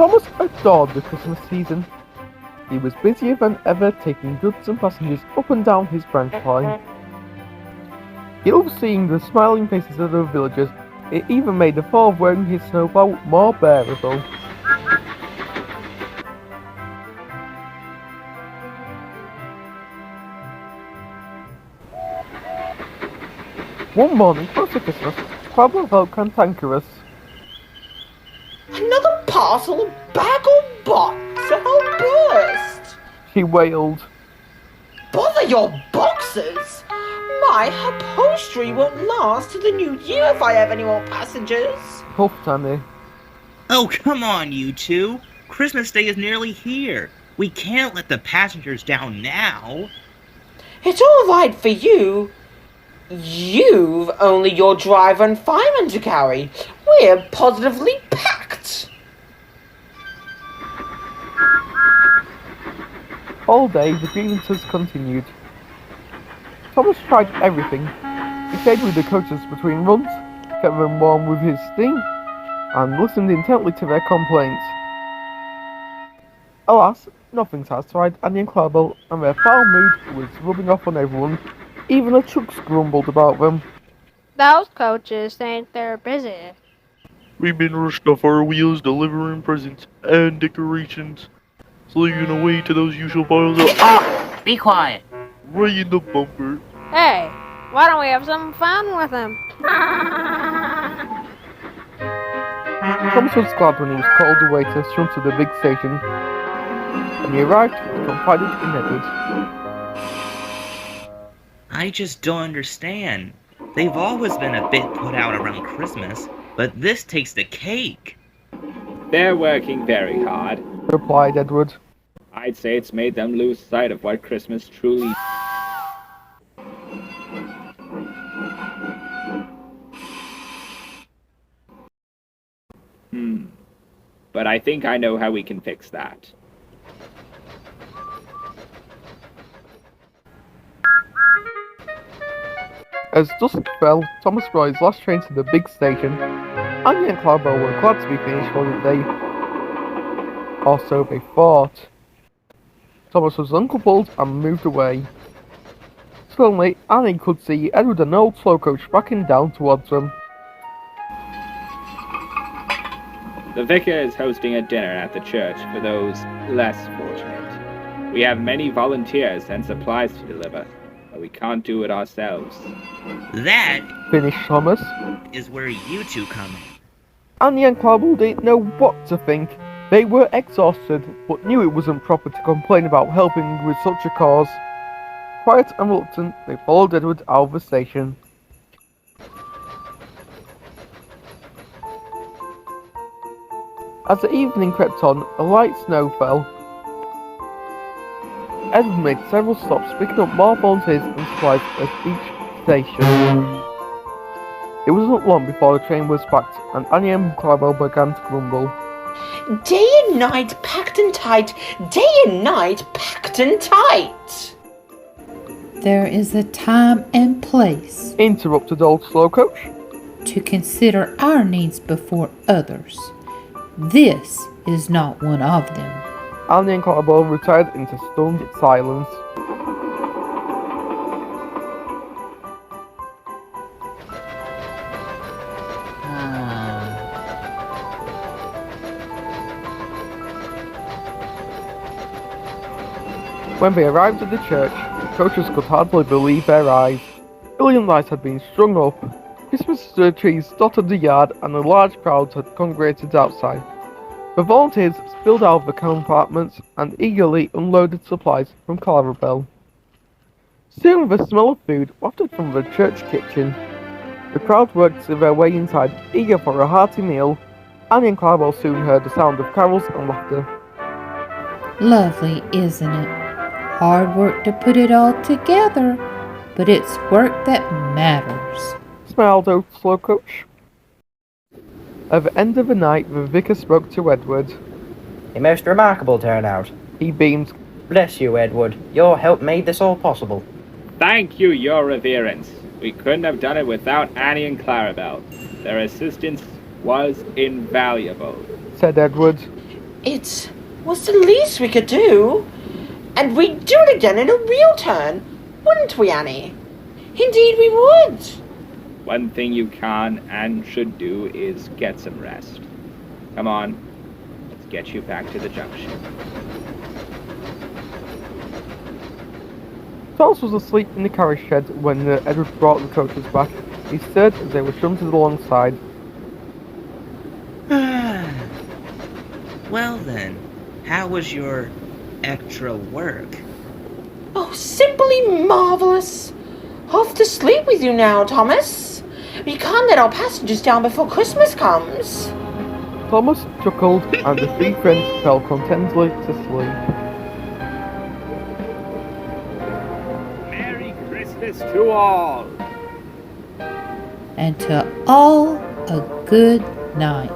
Thomas adored the Christmas season. He was busier than ever taking goods and passengers up and down his branch line. He loved seeing the smiling faces of the villagers. It even made the thought of wearing his snowball more bearable. One morning, close to Christmas, Clarabel felt cantankerous. Another parcel, bag or box, and I'll burst! She wailed. Bother your boxes! My upholstery won't last till the new year if I have any more passengers. Puffed Annie. Oh, come on, you two. Christmas Day is nearly here. We can't let the passengers down now. It's all right for you. You've only your driver and fireman to carry. We're positively packed. All day, the grievances continued. Thomas tried everything. He stayed with the coaches between runs, kept them warm with his steam, and listened intently to their complaints. Alas, nothing satisfied Annie and Clarabel, and their foul mood was rubbing off on everyone. Even the trucks grumbled about them. Those coaches think they're busy. We've been rushed off our wheels delivering presents and decorations, slaving away to those usual piles of Be quiet. right in the bumper. Hey, why don't we have some fun with them? Thomas was glad when he was called away to shunt to the big station. When he arrived, he confided in Edward. I just don't understand. They've always been a bit put out around Christmas, but this takes the cake. They're working very hard. Replied Edward. I'd say it's made them lose sight of what Christmas truly... But I think I know how we can fix that. As dusk fell, Thomas brought his last train to the big station. Annie and Clarabel were glad to be finished for the day. Or so they thought. Thomas was uncoupled and moved away. Suddenly, Annie could see Edward and an old slow coach backing down towards them. The vicar is hosting a dinner at the church for those less fortunate. We have many volunteers and supplies to deliver, but we can't do it ourselves. That Finished Thomas. is where you two come in. Annie and Clarabel didn't know what to think. They were exhausted, but knew it wasn't proper to complain about helping with such a cause. Quiet and reluctant, they followed Edward out of the station. As the evening crept on, a light snow fell. Edward made several stops, picking up more volunteers and supplies at each station. It wasn't long before the train was packed, and Annie and Clarabel began to grumble. Day and night packed and tight. Day and night packed and tight. There is a time and place Interrupted old slow coach. to consider our needs before others. This is not one of them. Annie and Clarabel retired into stunned silence. When they arrived at the church, the coaches could hardly believe their eyes. Brilliant lights had been strung up, Christmas trees dotted the yard, and a large crowd had congregated outside. The volunteers spilled out of the compartments and eagerly unloaded supplies from Clarabel. Soon the smell of food wafted from the church kitchen. The crowd worked their way inside, eager for a hearty meal. Annie and Clarabel soon heard the sound of carols and laughter. Lovely, isn't it? Hard work to put it all together, but it's work that matters. Smiled old slow coach. At the end of the night, the vicar spoke to Edward. A most remarkable turnout. He beamed. Bless you, Edward. Your help made this all possible. Thank you, your reverence. We couldn't have done it without Annie and Clarabel. Their assistance was invaluable. Said Edward. It was the least we could do. And we'd do it again in a real turn, wouldn't we, Annie? Indeed we would. One thing you can and should do is get some rest. Come on, let's get you back to the junction. Thomas was asleep in the carriage shed when Edward brought the coaches back. He said as they were shunted alongside. Well then, how was your extra work? Oh, simply marvelous. Off to sleep with you now, Thomas. We can't let our passengers down before Christmas comes. Thomas chuckled and the three friends fell contentedly to sleep. Merry Christmas to all! And to all a good night.